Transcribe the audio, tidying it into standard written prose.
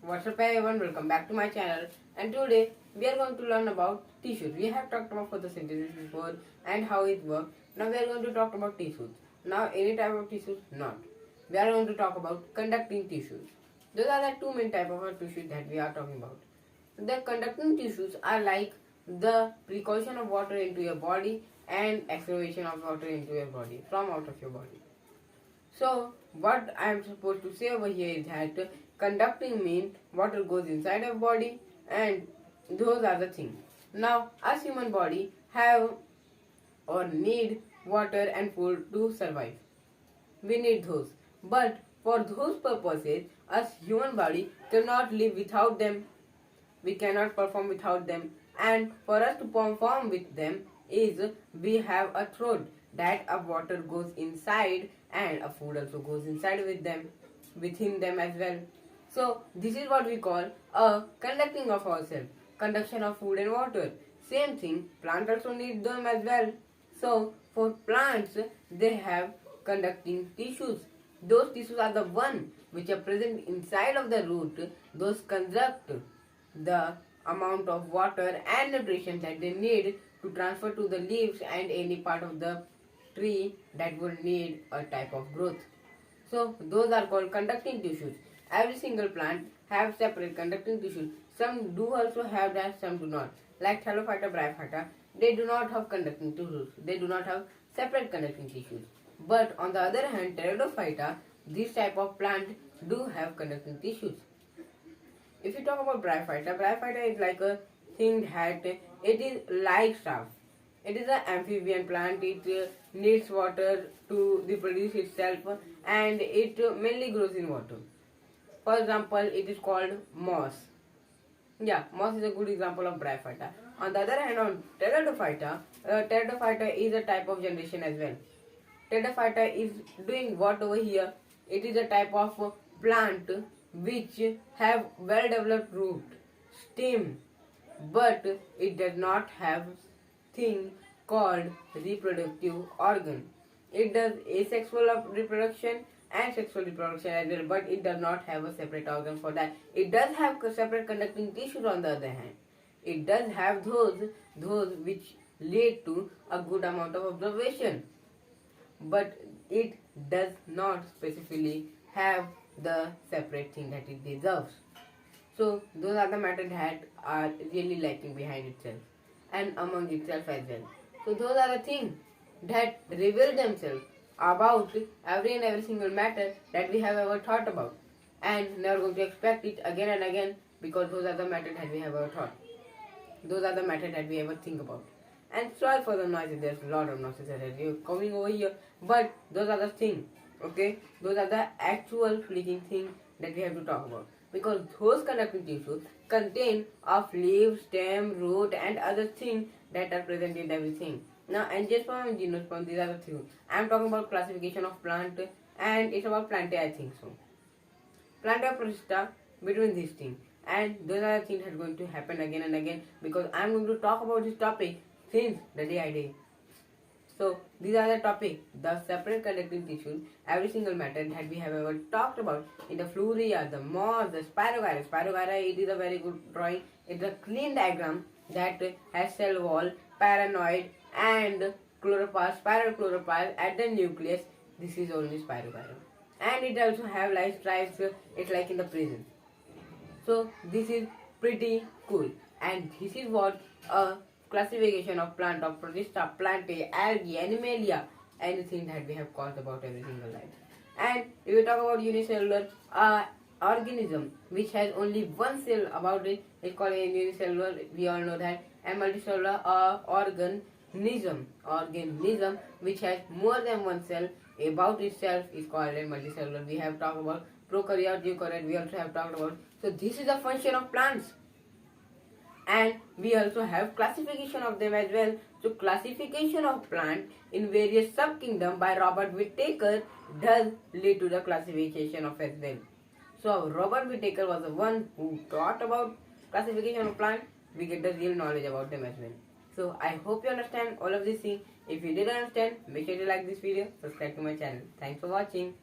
What's up everyone, welcome back to my channel, and today we are going to learn about tissues. We have talked about photosynthesis before and how it works. Now we are going to talk about tissues. Now any type of tissues? Not. We are going to talk about conducting tissues. Those are the two main type of tissues that we are talking about. The conducting tissues are like the precaution of water into your body and excavation of water into your body from out of your body. So what I am supposed to say over here is that conducting means water goes inside our body, and those are the things. Now us human body have or need water and food to survive. We need those. But for those purposes, us human body cannot live without them. We cannot perform without them. And for us to perform with them is we have a throat that a water goes inside and a food also goes inside with them, within them as well. So this is what we call a conducting of ourselves, conduction of food and water. Same thing, plant also need them as well. So for plants, they have conducting tissues. Those tissues are the one which are present inside of the root. Those conduct the amount of water and nutrition that they need to transfer to the leaves and any part of the tree that will need a type of growth. So those are called conducting tissues. Every single plant have separate conducting tissues. Some do also have that, some do not. Like Thallophyta, Bryophyta, they do not have conducting tissues. They do not have separate conducting tissues. But on the other hand, Pteridophyta, this type of plant do have conducting tissues. If you talk about Bryophyta, Bryophyta is like a thing that it is like staff. It is an amphibian plant. It needs water to reproduce itself, and it mainly grows in water. For example, it is called moss. Yeah, moss is a good example of Bryophyta. On the other hand, on Pteridophyta, Pteridophyta is a type of generation as well. Pteridophyta is doing what over here? It is a type of plant which have well developed root, stem, but it does not have thing called reproductive organ. It does asexual reproduction and sexual reproduction as well, but it does not have a separate organ for that. It does have separate conducting tissues on the other hand. It does have those which lead to a good amount of observation, but it does not specifically have the separate thing that it deserves. So those are the matters that are really lacking behind itself and among itself as well. So those are the things that reveal themselves about every and every single matter that we have ever thought about, and never going to expect it again and again, because those are the matters that we have ever thought. Those are the matters that we ever think about. And sorry for the noise, there's a lot of noises that are coming over here, but those are the things, okay? Those are the actual freaking things that we have to talk about. Because those conducting tissues contain of leaf, stem, root and other things that are present in everything. Now angiosperm and gymnosperm, these are the things. I am talking about classification of plant, and it's about plantae, I think so. Plantae persista between these things, and those are the things that are going to happen again and again, because I am going to talk about this topic since the day I did. So these are the topic, the separate conducting tissues, every single matter that we have ever talked about in the Floria, the moss, the Spirogyra. Spirogyra, it is a very good drawing. It's a clean diagram that has cell wall, paranoid and chloroplast, spiral chloroplast at the nucleus. This is only Spirogyra. And it also have life stripes, it's like in the prison. So this is pretty cool, and this is what a classification of plant, of protista, plantae, algae, animalia, anything that we have caused about every single life. And if we talk about unicellular organism which has only one cell about it, it's called a unicellular, we all know that. And multicellular organism which has more than one cell about itself is called a multicellular. We have talked about prokaryote, eukaryote, we also have talked about. So this is the function of plants, and we also have classification of them as well. So classification of plant in various subkingdom by Robert Whittaker does lead to the classification of as well. So Robert Whittaker was the one who taught about classification of plant. We get the real knowledge about them as well. So I hope you understand all of these things. If you did understand, make sure to like this video, subscribe to my channel. Thanks for watching.